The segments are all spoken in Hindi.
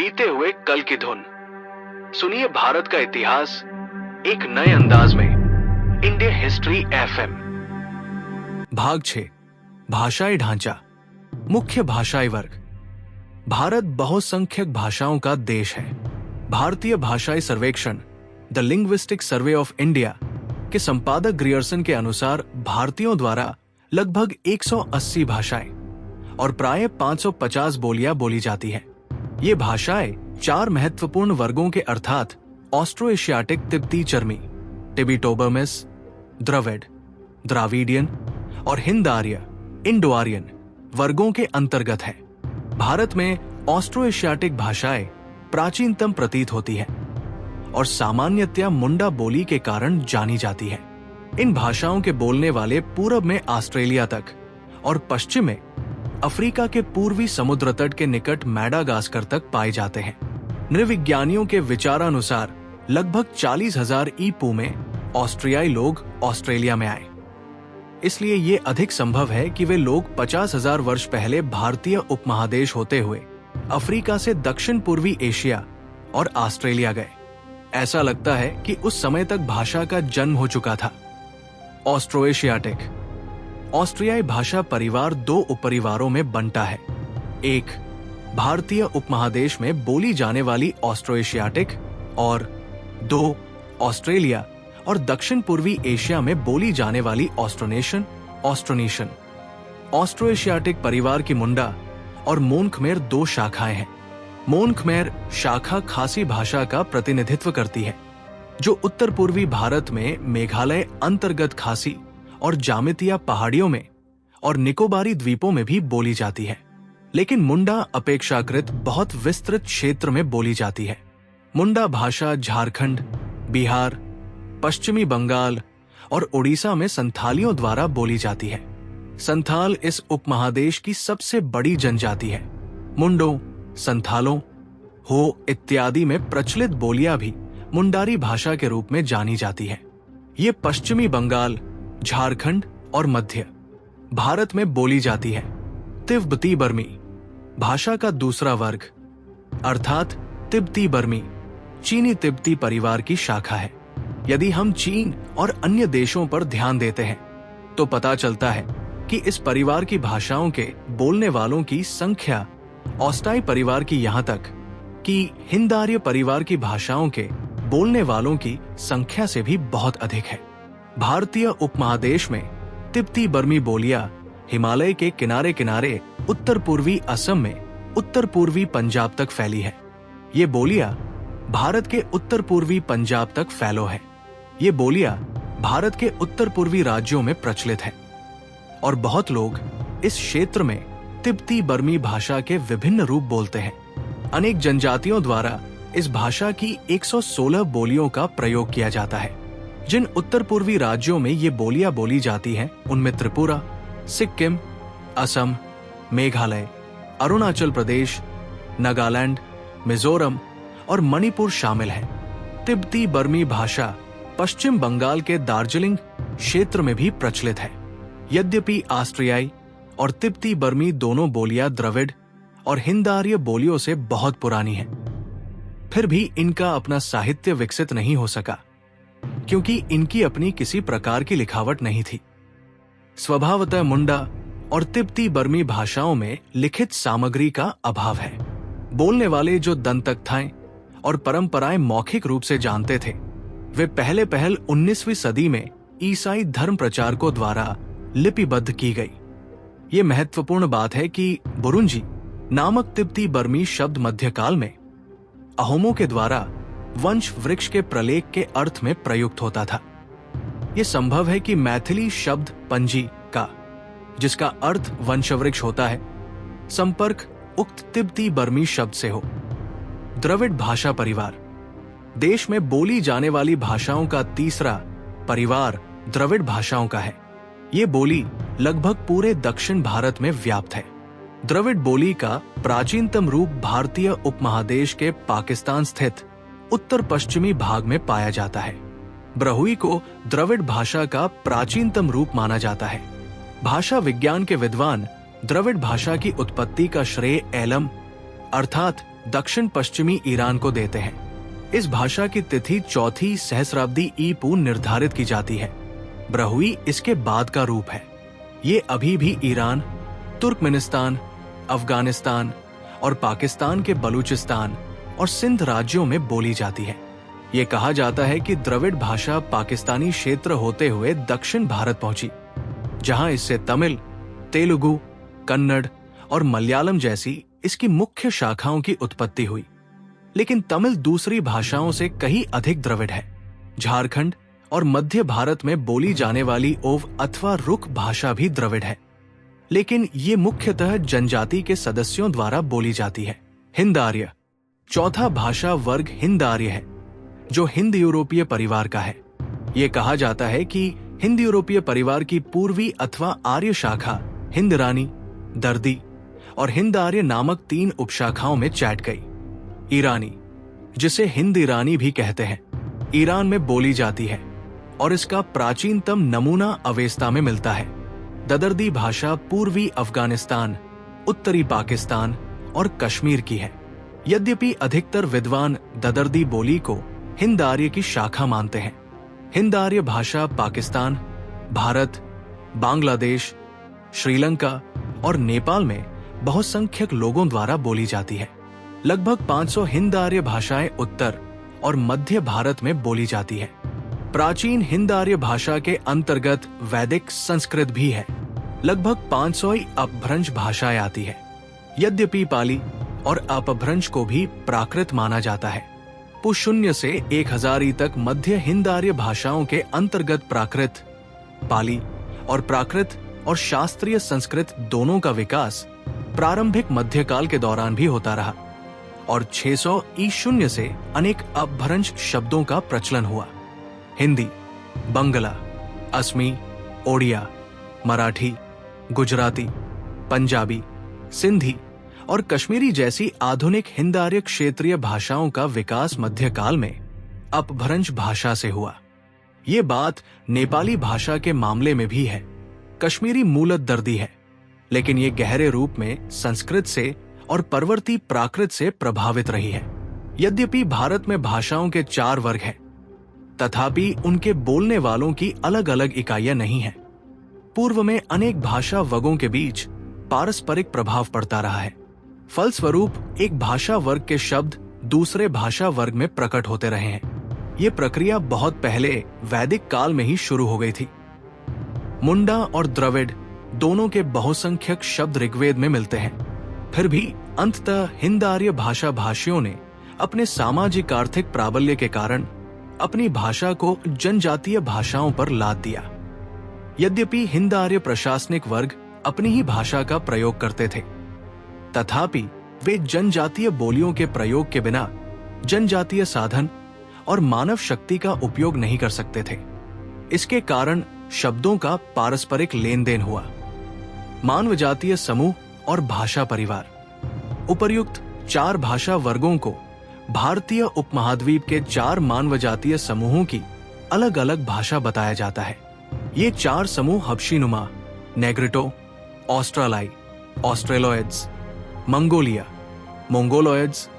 बीते हुए कल की धुन। सुनिए भारत का इतिहास एक नए अंदाज में। India history FM. भाग 6, भाषाई ढांचा। मुख्य भाषाई वर्ग। भारत बहुसंख्यक भाषाओं का देश है। भारतीय भाषाई सर्वेक्षण the linguistic survey of India के संपादक ग्रियर्सन के अनुसार भारतीयों द्वारा लगभग 180 भाषाएं और प्राय 550 बोलियां बोली जाती हैं। ये भाषाएं 4 महत्वपूर्ण वर्गों के अर्थात ऑस्ट्रो एशियाटिक तिब्बती चर्मी, टिबिटोबर्मिस, द्रविड़, द्राविडियन और हिंद आर्य, इंडो आर्यन वर्गों के अंतर्गत है। भारत में ऑस्ट्रो एशियाटिक भाषाएं प्राचीनतम प्रतीत होती हैं और सामान्यतया मुंडा बोली के कारण जानी जाती है। इन भाषाओं के बोलने वाले पूरब में ऑस्ट्रेलिया तक और पश्चिम में अफ्रीका के पूर्वी समुद्र तट के निकट मैडागास्कर तक पाए जाते हैं। नृविज्ञानियों के विचारानुसार लगभग 40,000 ईपू में ऑस्ट्रियाई लोग ऑस्ट्रेलिया में आए। इसलिए ये अधिक संभव है कि वे लोग 50,000 वर्ष पहले भारतीय उपमहादेश होते हुए अफ्रीका से दक्षिण पूर्वी एशिया और ऑस्ट्रेलिया गए। ऐसा लगता है कि उस समय तक भाषा का जन्म हो चुका था। ऑस्ट्रो एशियाटिक ऑस्ट्रियाई भाषा परिवार 2 उपपरिवारों में बंटा है। एक, भारतीय उपमहादेश में बोली जाने वाली ऑस्ट्रो एशियाटिक और 2, ऑस्ट्रेलिया और दक्षिण पूर्वी एशिया में बोली जाने वाली ऑस्ट्रोनेशियन। ऑस्ट्रो एशियाटिक परिवार की मुंडा और मोन खमेर 2 शाखाएं हैं। मोन खमेर शाखा खासी भाषा का प्रतिनिधित्व करती है, जो उत्तर पूर्वी भारत में मेघालय अंतर्गत खासी और जामितिया पहाड़ियों में और निकोबारी द्वीपों में भी बोली जाती है। लेकिन मुंडा अपेक्षाकृत बहुत विस्तृत क्षेत्र में बोली जाती है। मुंडा भाषा झारखंड, बिहार, पश्चिमी बंगाल और उड़ीसा में संथालियों द्वारा बोली जाती है। संथाल इस उपमहादेश की सबसे बड़ी जनजाति है। मुंडों, संथालों, हो इत्यादि में प्रचलित बोलियां भी मुंडारी भाषा के रूप में जानी जाती है। ये पश्चिमी बंगाल, झारखंड और मध्य भारत में बोली जाती है। तिब्बती बर्मी भाषा का दूसरा वर्ग अर्थात तिब्बती बर्मी चीनी तिब्बती परिवार की शाखा है। यदि हम चीन और अन्य देशों पर ध्यान देते हैं तो पता चलता है कि इस परिवार की भाषाओं के बोलने वालों की संख्या ऑस्टाई परिवार की यहाँ तक कि हिंद आर्य परिवार की भाषाओं के बोलने वालों की संख्या से भी बहुत अधिक है। भारतीय उपमहादेश में तिब्बती बर्मी बोलियां हिमालय के किनारे किनारे उत्तर पूर्वी असम में उत्तर पूर्वी पंजाब तक फैली है। ये बोलियां भारत के उत्तर पूर्वी पंजाब तक फैलो है। ये बोलियां भारत के उत्तर पूर्वी राज्यों में प्रचलित है और बहुत लोग इस क्षेत्र में तिब्बती बर्मी भाषा के विभिन्न रूप बोलते हैं। अनेक जनजातियों द्वारा इस भाषा की 116 बोलियों का प्रयोग किया जाता है। जिन उत्तर पूर्वी राज्यों में ये बोलियां बोली जाती हैं उनमें त्रिपुरा, सिक्किम, असम, मेघालय, अरुणाचल प्रदेश, नागालैंड, मिजोरम और मणिपुर शामिल हैं। तिब्बती बर्मी भाषा पश्चिम बंगाल के दार्जिलिंग क्षेत्र में भी प्रचलित है। यद्यपि ऑस्ट्रियाई और तिब्बती बर्मी दोनों बोलियां द्रविड़ और हिंद आर्य बोलियों से बहुत पुरानी हैं, फिर भी इनका अपना साहित्य विकसित नहीं हो सका क्योंकि इनकी अपनी किसी प्रकार की लिखावट नहीं थी। स्वभावतः मुंडा और तिब्बती बर्मी भाषाओं में लिखित सामग्री का अभाव है। बोलने वाले जो दंतकथाएं और परंपराएं मौखिक रूप से जानते थे, वे पहले 19वीं सदी में ईसाई धर्म प्रचारकों द्वारा लिपिबद्ध की गई। ये महत्वपूर्ण बात है कि बुरुंजी नामक तिब्बती बर्मी शब्द मध्यकाल में अहोमों के द्वारा वंश वृक्ष के प्रलेख के अर्थ में प्रयुक्त होता था। यह संभव है कि मैथिली शब्द पंजी का, जिसका अर्थ वंशवृक्ष होता है, संपर्क उक्त तिब्बती बर्मी शब्द से हो। द्रविड़ भाषा परिवार देश में बोली जाने वाली भाषाओं का तीसरा परिवार द्रविड़ भाषाओं का है। ये बोली लगभग पूरे दक्षिण भारत में व्याप्त है। द्रविड़ बोली का प्राचीनतम रूप भारतीय उपमहादेश के पाकिस्तान स्थित उत्तर पश्चिमी भाग में पाया जाता है। ब्रहुई को द्रविड़ भाषा का प्राचीनतम रूप माना जाता है। भाषा विज्ञान के विद्वान द्रविड़ भाषा की उत्पत्ति का श्रेय एलम अर्थात दक्षिण पश्चिमी ईरान को देते हैं। इस भाषा की तिथि चौथी सहस्राब्दी ई.पू. निर्धारित की जाती है। ब्रहुई इसके बाद का रूप है। ये अभी भी ईरान, तुर्कमेनिस्तान, अफगानिस्तान और पाकिस्तान के बलूचिस्तान और सिंध राज्यों में बोली जाती है। ये कहा जाता है कि द्रविड़ भाषा पाकिस्तानी क्षेत्र होते हुए दक्षिण भारत पहुंची, जहां इससे तमिल, तेलुगु, कन्नड़ और मलयालम जैसी इसकी मुख्य शाखाओं की उत्पत्ति हुई। लेकिन तमिल दूसरी भाषाओं से कहीं अधिक द्रविड़ है। झारखंड और मध्य भारत में बोली जाने वाली ओव अथवा रुख भाषा भी द्रविड़ है, लेकिन ये मुख्यतः जनजाति के सदस्यों द्वारा बोली जाती है। हिंद आर्य चौथा भाषा वर्ग हिंद आर्य है, जो हिंद यूरोपीय परिवार का है। ये कहा जाता है कि हिंद यूरोपीय परिवार की पूर्वी अथवा आर्य शाखा हिंद ईरानी, दर्दी और हिंद आर्य नामक 3 उपशाखाओं में चैट गई। ईरानी, जिसे हिंद ईरानी भी कहते हैं, ईरान में बोली जाती है और इसका प्राचीनतम नमूना अवेस्ता में मिलता है। ददर्दी भाषा पूर्वी अफगानिस्तान, उत्तरी पाकिस्तान और कश्मीर की है। यद्यपि अधिकतर विद्वान ददर्दी बोली को हिंद आर्य की शाखा मानते हैं। हिंद आर्य भाषा पाकिस्तान, भारत, बांग्लादेश, श्रीलंका और नेपाल में बहुसंख्यक लोगों द्वारा बोली जाती है। लगभग 500 हिंद आर्य भाषाएं उत्तर और मध्य भारत में बोली जाती है। प्राचीन हिंद आर्य भाषा के अंतर्गत वैदिक संस्कृत भी है। लगभग 500 अपभ्रंश भाषाएं आती है। यद्यपि पाली और अपभ्रंश को भी प्राकृत माना जाता है। पुशून्य से 1000 ई तक मध्य हिंद आर्य भाषाओं के अंतर्गत प्राकृत, पाली और प्राकृत और शास्त्रीय संस्कृत दोनों का विकास प्रारंभिक मध्यकाल के दौरान भी होता रहा और 600 ई.शून्य से अनेक अपभ्रंश शब्दों का प्रचलन हुआ। हिंदी, बंगला, असमी, ओडिया, मराठी, गुजराती, पंजाबी, सिंधी और कश्मीरी जैसी आधुनिक हिंद आर्य क्षेत्रीय भाषाओं का विकास मध्यकाल में अपभ्रंश भाषा से हुआ। ये बात नेपाली भाषा के मामले में भी है। कश्मीरी मूलत दर्दी है, लेकिन ये गहरे रूप में संस्कृत से और परवर्ती प्राकृत से प्रभावित रही है। यद्यपि भारत में भाषाओं के 4 वर्ग हैं, तथापि उनके बोलने वालों की अलग अलग इकाइयां नहीं हैं। पूर्व में अनेक भाषा वर्गों के बीच पारस्परिक प्रभाव पड़ता रहा है। फलस्वरूप एक भाषा वर्ग के शब्द दूसरे भाषा वर्ग में प्रकट होते रहे हैं। ये प्रक्रिया बहुत पहले वैदिक काल में ही शुरू हो गई थी। मुंडा और द्रविड़ दोनों के बहुसंख्यक शब्द ऋग्वेद में मिलते हैं। फिर भी अंततः हिंद आर्य भाषा भाषियों ने अपने सामाजिक आर्थिक प्राबल्य के कारण अपनी भाषा को जनजातीय भाषाओं पर लाद दिया। यद्यपि हिंद आर्य प्रशासनिक वर्ग अपनी ही भाषा का प्रयोग करते थे, तथापि वे जनजातीय बोलियों के प्रयोग के बिना जनजातीय साधन और मानव शक्ति का उपयोग नहीं कर सकते थे। इसके कारण शब्दों का पारस्परिक लेन देन हुआ। मानव जातीय समूह और भाषा परिवार। उपर्युक्त 4 भाषा वर्गों को भारतीय उपमहाद्वीप के 4 मानव जातीय समूहों की अलग अलग भाषा बताया जाता है। ये 4 समूह हबशीनुमा, नेग्रिटो, ऑस्ट्रालाई, ऑस्ट्रेलोइड्स, मंगोलिया, मोंगोलोइड्स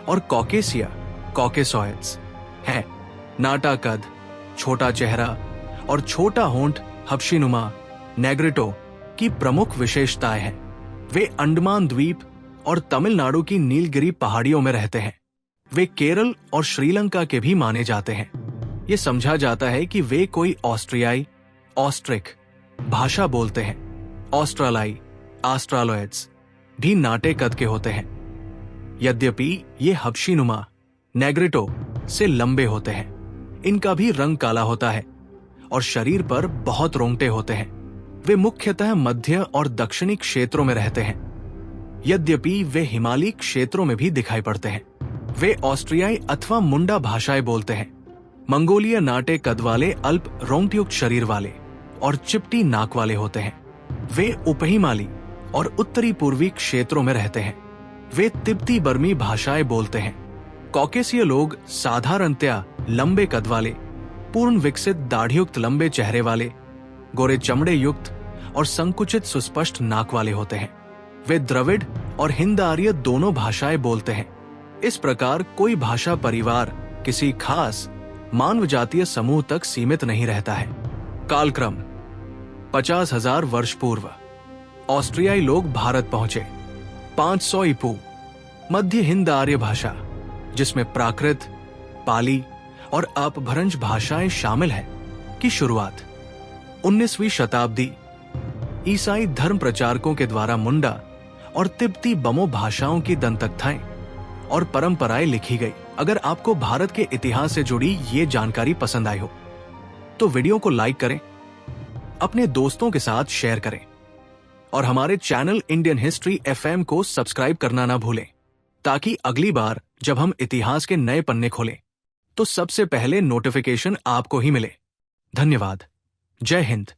और कॉकेसिया, कॉकेसॉइड्स हैं। नाटा कद, छोटा चेहरा और छोटा होंठ हबशीनुमा, नेग्रिटो की प्रमुख विशेषताएं हैं। वे अंडमान द्वीप और तमिलनाडु की नीलगिरी पहाड़ियों में रहते हैं। वे केरल और श्रीलंका के भी माने जाते हैं। ये समझा जाता है कि वे कोई ऑस्ट्रियाई, ऑस्ट्रिक भाषा बोलते हैं। ऑस्ट्रालाई, ऑस्ट्रालोइड्स भी नाटे कद के होते हैं। यद्यपि ये हबशीनुमा, नेग्रिटो से लंबे होते हैं। इनका भी रंग काला होता है और शरीर पर बहुत रोंगटे होते हैं। वे मुख्यतः मध्य और दक्षिणी क्षेत्रों में रहते हैं, यद्यपि वे हिमालयी क्षेत्रों में भी दिखाई पड़ते हैं। वे ऑस्ट्रियाई अथवा मुंडा भाषाएं बोलते हैं। मंगोलिया नाटे कद वाले, अल्प रोंगटयुक्त शरीर वाले और चिपटी नाक वाले होते हैं। वे उपहिमालयी और उत्तरी पूर्वी क्षेत्रों में रहते हैं। वे तिब्बती बर्मी भाषाएं बोलते हैं। कॉकेसीय लोग साधारणतया लंबे कद वाले, पूर्ण विकसित दाढ़युक्त लंबे चेहरे वाले, गोरे चमड़े युक्त और संकुचित सुस्पष्ट नाक वाले होते हैं। वे द्रविड़ और हिंद आर्य दोनों भाषाएं बोलते हैं। इस प्रकार कोई भाषा परिवार किसी खास मानव जातीय समूह तक सीमित नहीं रहता है। कालक्रम 50,000 वर्ष पूर्व ऑस्ट्रियाई लोग भारत पहुंचे। 500 ईपू मध्य हिंद आर्य भाषा, जिसमें प्राकृत, पाली और अपभ्रंश भाषाएं शामिल हैं, की शुरुआत। 19वीं शताब्दी ईसाई धर्म प्रचारकों के द्वारा मुंडा और तिब्बती बमो भाषाओं की दंतकथाएं और परंपराएं लिखी गई। अगर आपको भारत के इतिहास से जुड़ी ये जानकारी पसंद आई हो तो वीडियो को लाइक करें, अपने दोस्तों के साथ शेयर करें और हमारे चैनल इंडियन हिस्ट्री एफएम को सब्सक्राइब करना ना भूलें, ताकि अगली बार जब हम इतिहास के नए पन्ने खोलें तो सबसे पहले नोटिफिकेशन आपको ही मिले। धन्यवाद। जय हिंद।